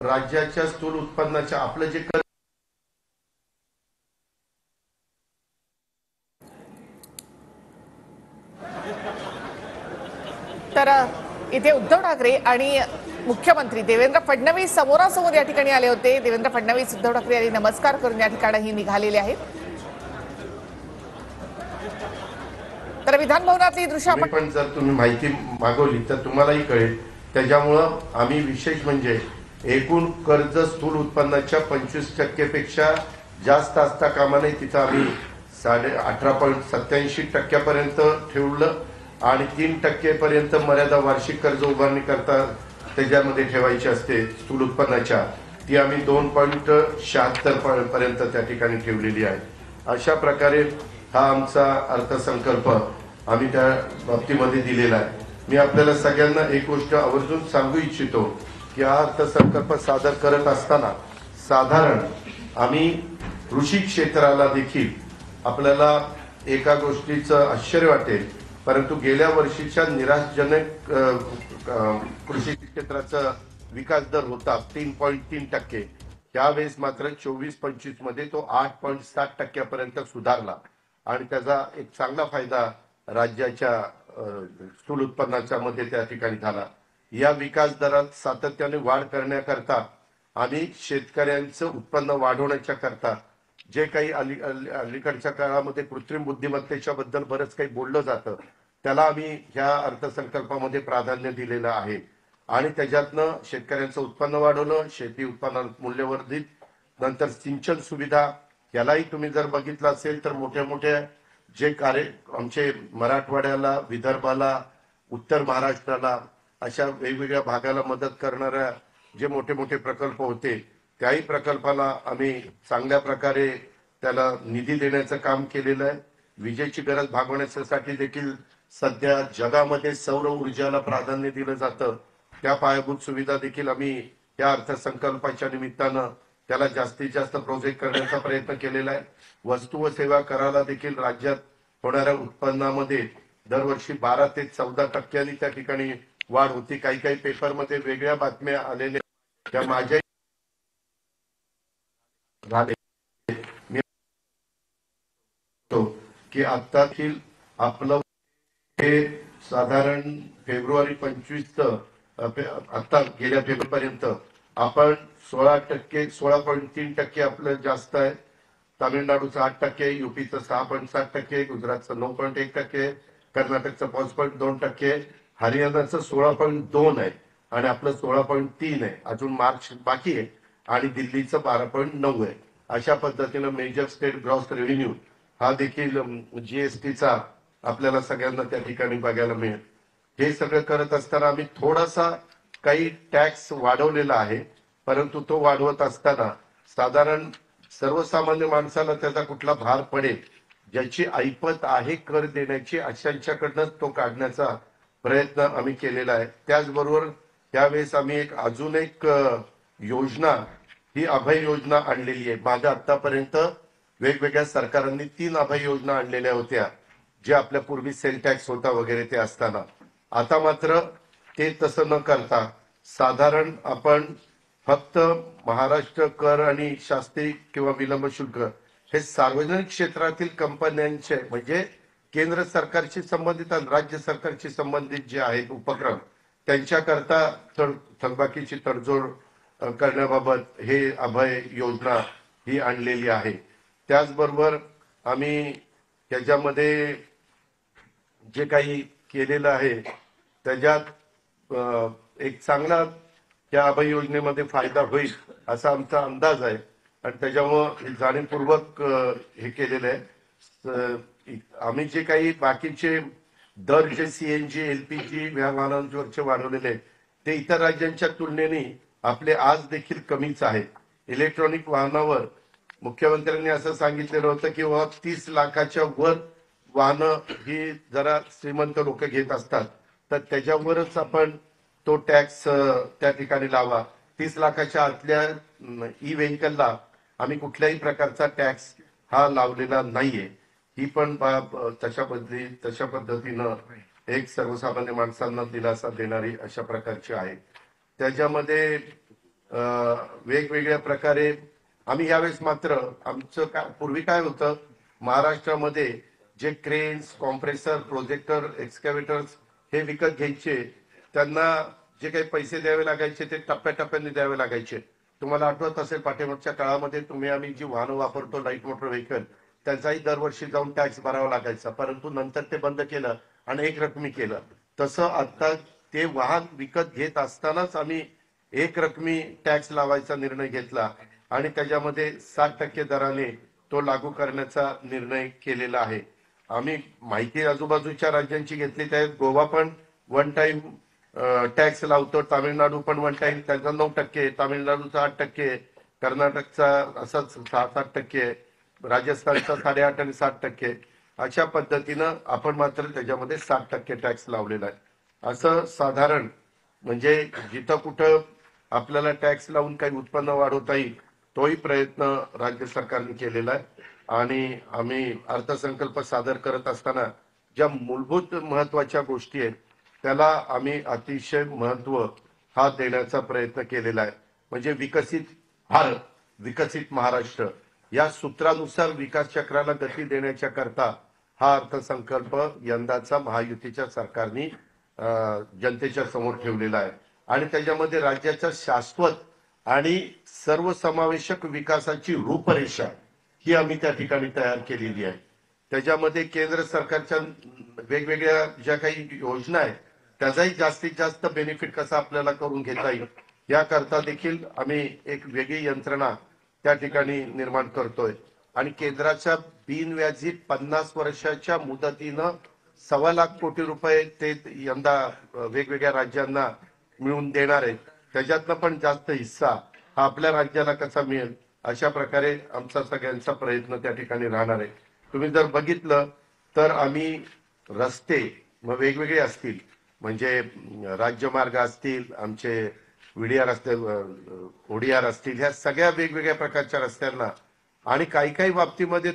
राज्याच्या स्थूल उत्पन्नाच्या आपलं जे कर तर इथे उद्धव ठाकरे आणि मुख्यमंत्री देवेंद्र फडणवीस समोरासमोर या ठिकाणी आले होते। देवेंद्र फडणवीस उद्धव ठाकरे यांनी नमस्कार करून या ठिकाणी निघालेले आहेत। तर विधान भवनातली दृश्य आपण पण जर तुम्ही माहिती मागवली तर तुम्हालाही कळेल। त्याच्यामुळं आम्ही विशेष म्हणजे एकूण कर्ज स्थूल उत्पन्नाच्या 25% पेक्षा जास्त असता कामा नये तिथं आम्ही 18.87% पर्यंत ठेवलं आणि 3% पर्यंत मर्यादा वार्षिक कर्ज उभारणी करता त्याच्यामध्ये ठेवायची असते स्थूल उत्पन्नाच्या, ती आम्ही 2.76 पर्यंत त्या ठिकाणी ठेवलेली आहे। अशा प्रकारे हा आमचा अर्थसंकल्प आम्ही त्या बाबतीमध्ये दिलेला आहे। मी आपल्याला सगळ्यांना एक गोष्ट आवर्जून सांगू इच्छितो की हा अर्थसंकल्प सादर करत असताना साधारण आम्ही कृषी क्षेत्राला देखील आपल्याला एका गोष्टीचं आश्चर्य वाटेल, परंतु गेल्या वर्षीच्या निराशजनक कृषी क्षेत्राचा विकास दर होता 3.3%। त्यावेळेस मात्र 24-25 मध्ये तो 8.7% पर्यंत सुधारला आणि त्याचा एक चांगला फायदा राज्याच्या स्थूल उत्पन्नाच्या मध्ये त्या ठिकाणी झाला। या विकास दरात सातत्याने वाढ करण्याकरता आणि शेतकऱ्यांचं उत्पन्न वाढवण्याच्या करता जे काही अलीकडच्या काळामध्ये कृत्रिम बुद्धिमत्तेच्या बद्दल बरंच काही बोललं जातं, त्याला आम्ही ह्या अर्थसंकल्पामध्ये प्राधान्य दिलेलं आहे आणि त्याच्यातनं शेतकऱ्यांचं उत्पन्न वाढवलं, शेती उत्पन्नात मूल्यवर्धित, नंतर सिंचन सुविधा, यालाही तुम्ही जर बघितलं असेल तर मोठ्या मोठ्या जे कार्य आमचे मराठवाड्याला, विदर्भाला, उत्तर महाराष्ट्राला अशा वेगवेगळ्या भागाला मदत करणाऱ्या जे मोठे मोठे प्रकल्प होते त्याही प्रकल्पाला आम्ही चांगल्या प्रकारे त्याला निधी देण्याचं काम केलेलं आहे। विजेची गरज भागवण्यासाठी देखील सध्या जगामध्ये सौर ऊर्जेला प्राधान्य दिलं जातं, त्या पायाभूत सुविधा देखील आम्ही या अर्थसंकल्पाच्या निमित्तानं त्याला जास्तीत जास्त प्रोजेक्ट करण्याचा प्रयत्न केलेला आहे। वस्तू व सेवा कराला देखील राज्यात होणाऱ्या उत्पन्नामध्ये दरवर्षी 12 ते 14% त्या ठिकाणी वाढ होती। काही काही पेपरमध्ये वेगळ्या बातम्या आलेल्या त्या माझ्या झाले मी की आता देखील आपलं हे साधारण फेब्रुवारी 25 आता गेल्या फेब्रुवारीपर्यंत आपण 16% आपलं जास्त आहे। तामिळनाडूचं 8%, यूपीचं 6.7%, गुजरातचं 9.1%, कर्नाटकचं 5.2%, हरियाणाचं 16.2 आहे आणि आपलं 16.3 आहे। अजून मार्च बाकी आहे आणि दिल्लीचं 12.9 आहे। अशा पद्धतीनं मेजर स्टेट ग्रॉस रेव्हेन्यू हा देखील जीएसटीचा आपल्याला सगळ्यांना त्या ठिकाणी बघायला मिळेल। हे सगळं करत असताना आम्ही थोडासा काही टॅक्स वाढवलेला आहे, परंतु तो वाढवत असताना साधारण सर्वसामान्य माणसाला त्याचा कुठला भार पडेल ज्याची ऐपत आहे कर देण्याची अशांच्याकडनं तो काढण्याचा प्रयत्न आम्ही केलेला आहे। त्याचबरोबर त्यावेळेस आम्ही अजून एक योजना, ही अभय योजना आणलेली आहे। माझ्या आतापर्यंत वेगवेगळ्या सरकारांनी 3 अभय योजना आणलेल्या होत्या, जे आपल्या पूर्वी सेल टॅक्स होता वगैरे ते असताना। आता मात्र ते तसं न करता साधारण आपण फक्त महाराष्ट्र कर आणि शास्ती किंवा विलंब शुल्क हे सार्वजनिक क्षेत्रातील कंपन्यांचे म्हणजे केंद्र सरकारशी संबंधित आणि राज्य सरकारशी संबंधित जे आहेत उपक्रम त्यांच्याकरता थकबाकीची तडजोड करण्याबाबत हे अभय योजना ही आणलेली आहे। त्याचबरोबर आम्ही त्याच्यामध्ये जे काही केलेलं आहे त्याच्यात एक चांगला त्या अभय योजनेमध्ये फायदा होईल असा आमचा अंदाज आहे आणि त्याच्यामुळे जाणीवपूर्वक हे केलेलं आहे। आम्ही जे काही बाकीचे दर जे सीएनजी एलपीजी वाहनांवरचे वाढवलेले ते इतर राज्यांच्या तुलनेने आपले आज देखील कमीच आहेत। इलेक्ट्रॉनिक वाहनावर मुख्यमंत्र्यांनी असं सांगितलेलं होतं की 30 लाखाच्या वर वाहनं ही जरा श्रीमंत लोक घेत असतात तर त्याच्यावरच आपण तो टॅक्स त्या ठिकाणी लावा। 30 लाखाच्या आतल्या ई व्हेकलला आम्ही कुठल्याही प्रकारचा टॅक्स हा लावलेला नाहीये। ही पण तशा पद्धतीनं एक सर्वसामान्य माणसांना दिलासा देणारी अशा प्रकारची आहे। त्याच्यामध्ये वेगवेगळ्या प्रकारे आम्ही यावेळेस मात्र आमचं पूर्वी काय होतं, महाराष्ट्रामध्ये जे क्रेन्स, कॉम्प्रेसर, प्रोजेक्टर, एक्सकॅव्हेटर्स हे विकत घ्यायचे, त्यांना जे काही पैसे द्यावे लागायचे ते टप्प्याटप्प्याने द्यावे लागायचे. तुम्हाला आठवत असेल पाठीमागच्या काळामध्ये तुम्ही आम्ही जी वाहनं वापरतो लाईट मोटर व्हेकल, त्यांचाही दरवर्षी जाऊन टॅक्स भरावा लागायचा, परंतु नंतर ते बंद केलं आणि एक रकमी केलं. तसं आता ते वाहन विकत घेत असतानाच आम्ही एक रकमी टॅक्स लावायचा निर्णय घेतला आणि त्याच्यामध्ये 7% दराने तो लागू करण्याचा निर्णय केलेला आहे. आम्ही माहिती आजूबाजूच्या राज्यांची घेतली, त्यात गोवा पण वन टाइम टॅक्स लावतो, तामिळनाडू पण वन टाइम त्याचा 9%, तामिळनाडूचा 8%, कर्नाटकचा असाच 6-7%, राजस्थानचा 8.5% आणि 7%. अशा पद्धतीनं आपण मात्र त्याच्यामध्ये 7% टॅक्स लावलेला आहे. असं साधारण म्हणजे जिथं कुठं आपल्याला टॅक्स लावून काही उत्पन्न वाढवता येईल तोही प्रयत्न राज्य सरकारने केलेला आहे. आणि आम्ही अर्थसंकल्प सादर करत असताना ज्या मूलभूत महत्वाच्या गोष्टी आहेत त्याला आम्ही अतिशय महत्व हा देण्याचा प्रयत्न केलेला आहे. म्हणजे विकसित भारत, विकसित महाराष्ट्र या सूत्रानुसार विकास चक्राला गती देण्याच्या करता हा अर्थसंकल्प यंदाचा महायुतीच्या सरकारने जनतेच्या समोर ठेवलेला आहे. आणि त्याच्यामध्ये राज्याचा शाश्वत आणि सर्वसमावेशक विकासाची रूपरेषा ही आम्ही त्या ठिकाणी तयार केलेली आहे. त्याच्यामध्ये केंद्र सरकारच्या वेगवेगळ्या ज्या काही योजना आहेत त्याचाही जास्तीत जास्त बेनिफिट कसा आपल्याला करून घेता येईल याकरता देखील आम्ही एक वेगळी यंत्रणा त्या ठिकाणी निर्माण करतोय. आणि केंद्राच्या बिनव्याजी 50 वर्षाच्या मुदतीनं 1.25 कोटी रुपये ते यंदा वेगवेगळ्या राज्यांना मिळून देणार आहे. त्याच्यातनं पण जास्त हिस्सा हा आपल्या राज्याला कसा मिळेल अशा प्रकारे आमचा सगळ्यांचा प्रयत्न त्या ठिकाणी राहणार आहे. तुम्ही जर बघितलं तर आम्ही रस्ते मग वेगवेगळे असतील, म्हणजे राज्यमार्ग असतील, आमचे विडीआर असतील, ओडीआर असतील, ह्या सगळ्या वेगवेगळ्या प्रकारच्या रस्त्यांना आणि काही काही बाबतीमध्ये